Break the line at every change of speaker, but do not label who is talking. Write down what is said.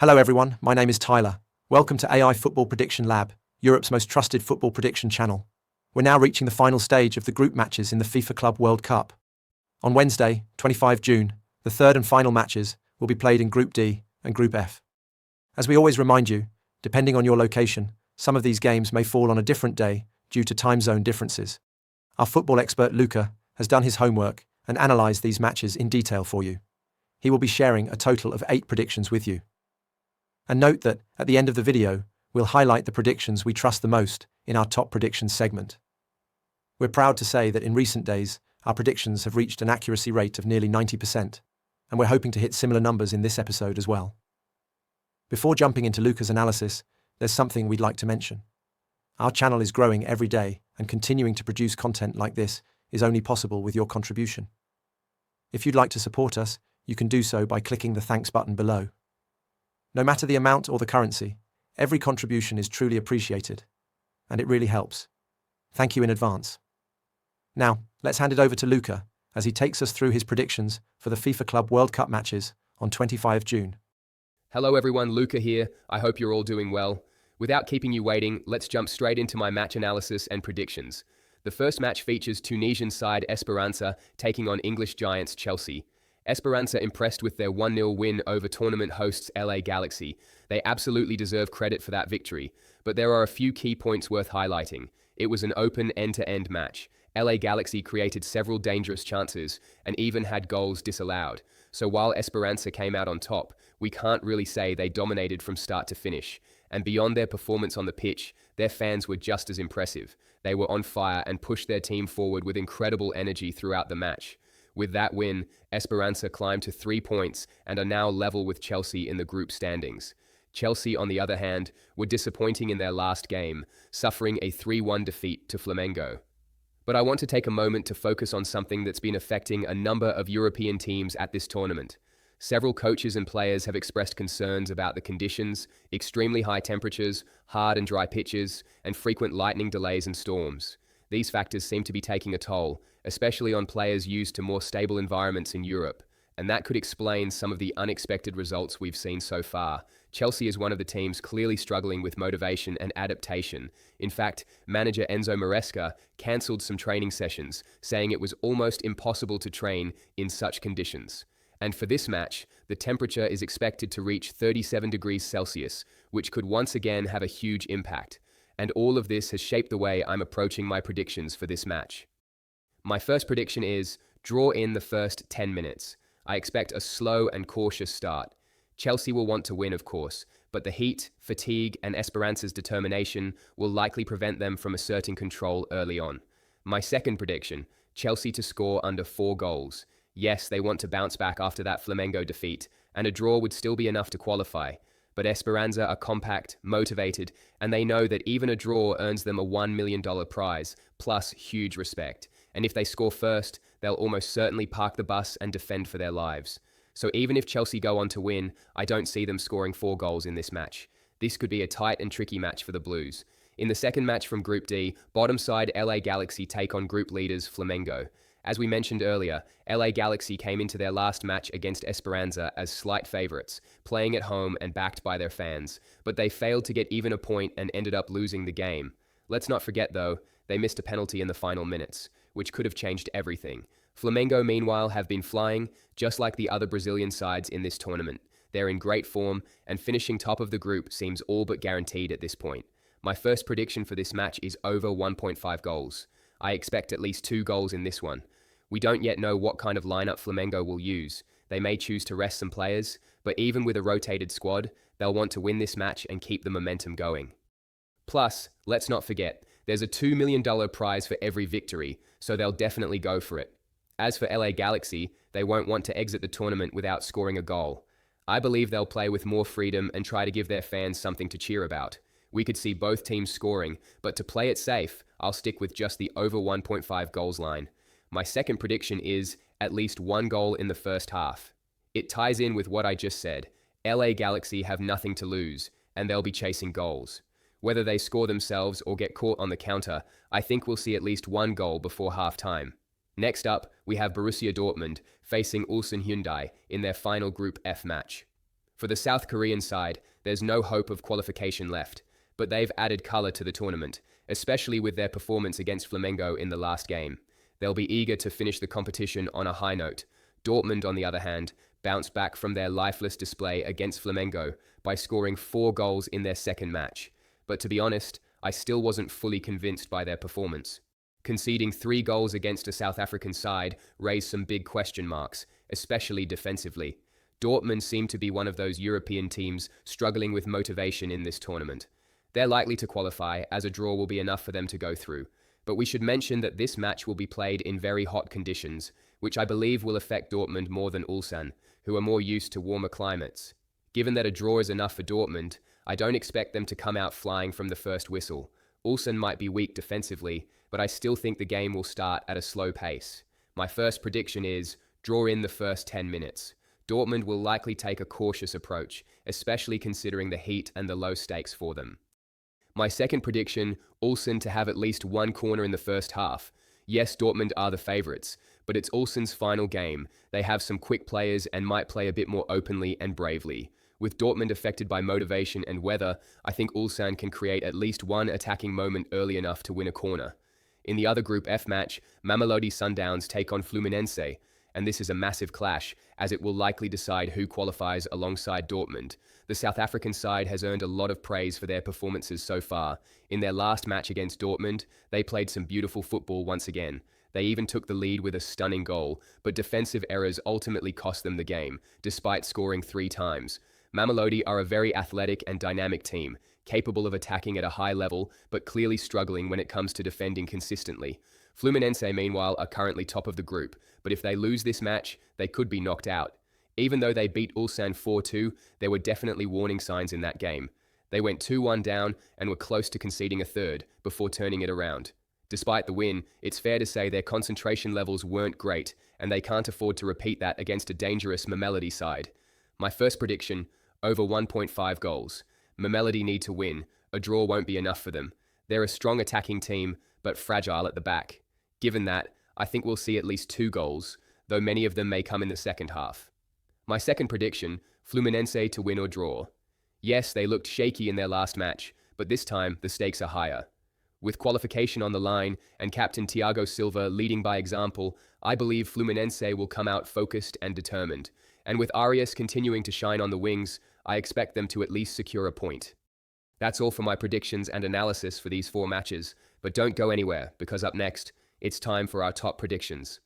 Hello everyone, my name is Tyler. Welcome to AI Football Prediction Lab, Europe's most trusted football prediction channel. We're now reaching the final stage of the group matches in the FIFA Club World Cup. On Wednesday, 25 June, the third and final matches will be played in Group D and Group F. As we always remind you, depending on your location, some of these games may fall on a different day due to time zone differences. Our football expert Luca has done his homework and analysed these matches in detail for you. He will be sharing a total of 8 predictions with you. And note that, at the end of the video, we'll highlight the predictions we trust the most in our top predictions segment. We're proud to say that in recent days, our predictions have reached an accuracy rate of nearly 90%, and we're hoping to hit similar numbers in this episode as well. Before jumping into Luca's analysis, there's something we'd like to mention. Our channel is growing every day, and continuing to produce content like this is only possible with your contribution. If you'd like to support us, you can do so by clicking the thanks button below. No matter the amount or the currency, every contribution is truly appreciated, and it really helps. Thank you in advance. Now, let's hand it over to Luca as he takes us through his predictions for the FIFA Club World Cup matches on 25 June.
Hello everyone, Luca here. I hope you're all doing well. Without keeping you waiting, let's jump straight into my match analysis and predictions. The first match features Tunisian side Espérance taking on English giants Chelsea. Espérance impressed with their 1-0 win over tournament hosts LA Galaxy. They absolutely deserve credit for that victory, but there are a few key points worth highlighting. It was an open end-to-end match. LA Galaxy created several dangerous chances and even had goals disallowed. So while Espérance came out on top, we can't really say they dominated from start to finish. And beyond their performance on the pitch, their fans were just as impressive. They were on fire and pushed their team forward with incredible energy throughout the match. With that win, Espérance climbed to 3 points and are now level with Chelsea in the group standings. Chelsea, on the other hand, were disappointing in their last game, suffering a 3-1 defeat to Flamengo. But I want to take a moment to focus on something that's been affecting a number of European teams at this tournament. Several coaches and players have expressed concerns about the conditions, extremely high temperatures, hard and dry pitches, and frequent lightning delays and storms. These factors seem to be taking a toll, especially on players used to more stable environments in Europe, and that could explain some of the unexpected results we've seen so far. Chelsea is one of the teams clearly struggling with motivation and adaptation. In fact, manager Enzo Maresca cancelled some training sessions, saying it was almost impossible to train in such conditions. And for this match, the temperature is expected to reach 37 degrees Celsius, which could once again have a huge impact. And all of this has shaped the way I'm approaching my predictions for this match. My first prediction is draw in the first 10 minutes. I expect a slow and cautious start. Chelsea will want to win, of course, but the heat, fatigue, and Espérance's determination will likely prevent them from asserting control early on. My second prediction, Chelsea to score under 4 goals. Yes, they want to bounce back after that Flamengo defeat, and a draw would still be enough to qualify. But Espérance are compact, motivated, and they know that even a draw earns them a $1 million prize, plus huge respect. And if they score first, they'll almost certainly park the bus and defend for their lives. So even if Chelsea go on to win, I don't see them scoring 4 goals in this match. This could be a tight and tricky match for the Blues. In the second match from Group D, bottom side LA Galaxy take on group leaders Flamengo. As we mentioned earlier, LA Galaxy came into their last match against Espérance as slight favourites, playing at home and backed by their fans, but they failed to get even a point and ended up losing the game. Let's not forget though, they missed a penalty in the final minutes, which could have changed everything. Flamengo meanwhile have been flying, just like the other Brazilian sides in this tournament. They're in great form, and finishing top of the group seems all but guaranteed at this point. My first prediction for this match is over 1.5 goals. I expect at least 2 goals in this one. We don't yet know what kind of lineup Flamengo will use. They may choose to rest some players, but even with a rotated squad, they'll want to win this match and keep the momentum going. Plus, let's not forget, there's a $2 million prize for every victory, so they'll definitely go for it. As for LA Galaxy, they won't want to exit the tournament without scoring a goal. I believe they'll play with more freedom and try to give their fans something to cheer about. We could see both teams scoring, but to play it safe, I'll stick with just the over 1.5 goals line. My second prediction is at least 1 goal in the first half. It ties in with what I just said. LA Galaxy have nothing to lose, and they'll be chasing goals. Whether they score themselves or get caught on the counter, I think we'll see at least 1 goal before half-time. Next up, we have Borussia Dortmund facing Ulsan Hyundai in their final Group F match. For the South Korean side, there's no hope of qualification left, but they've added colour to the tournament, especially with their performance against Flamengo in the last game. They'll be eager to finish the competition on a high note. Dortmund, on the other hand, bounced back from their lifeless display against Flamengo by scoring 4 goals in their second match. But to be honest, I still wasn't fully convinced by their performance. Conceding 3 goals against a South African side raised some big question marks, especially defensively. Dortmund seem to be one of those European teams struggling with motivation in this tournament. They're likely to qualify, as a draw will be enough for them to go through. But we should mention that this match will be played in very hot conditions, which I believe will affect Dortmund more than Ulsan, who are more used to warmer climates. Given that a draw is enough for Dortmund, I don't expect them to come out flying from the first whistle. Ulsan might be weak defensively, but I still think the game will start at a slow pace. My first prediction is draw in the first 10 minutes. Dortmund will likely take a cautious approach, especially considering the heat and the low stakes for them. My second prediction, Ulsan to have at least 1 corner in the first half. Yes, Dortmund are the favourites, but it's Ulsan's final game. They have some quick players and might play a bit more openly and bravely. With Dortmund affected by motivation and weather, I think Ulsan can create at least 1 attacking moment early enough to win a corner. In the other Group F match, Mamelodi Sundowns take on Fluminense, and this is a massive clash, as it will likely decide who qualifies alongside Dortmund. The South African side has earned a lot of praise for their performances so far. In their last match against Dortmund, they played some beautiful football once again. They even took the lead with a stunning goal, but defensive errors ultimately cost them the game, despite scoring 3 times. Mamelodi are a very athletic and dynamic team, capable of attacking at a high level, but clearly struggling when it comes to defending consistently. Fluminense, meanwhile, are currently top of the group, but if they lose this match, they could be knocked out. Even though they beat Ulsan 4-2, there were definitely warning signs in that game. They went 2-1 down and were close to conceding a third before turning it around. Despite the win, it's fair to say their concentration levels weren't great, and they can't afford to repeat that against a dangerous Mamelodi side. My first prediction, over 1.5 goals. Mamelodi need to win. A draw won't be enough for them. They're a strong attacking team, but fragile at the back. Given that, I think we'll see at least 2 goals, though many of them may come in the second half. My second prediction, Fluminense to win or draw. Yes, they looked shaky in their last match, but this time the stakes are higher. With qualification on the line and captain Thiago Silva leading by example, I believe Fluminense will come out focused and determined. And with Arias continuing to shine on the wings, I expect them to at least secure a point. That's all for my predictions and analysis for these 4 matches, but don't go anywhere, because up next, it's time for our top predictions.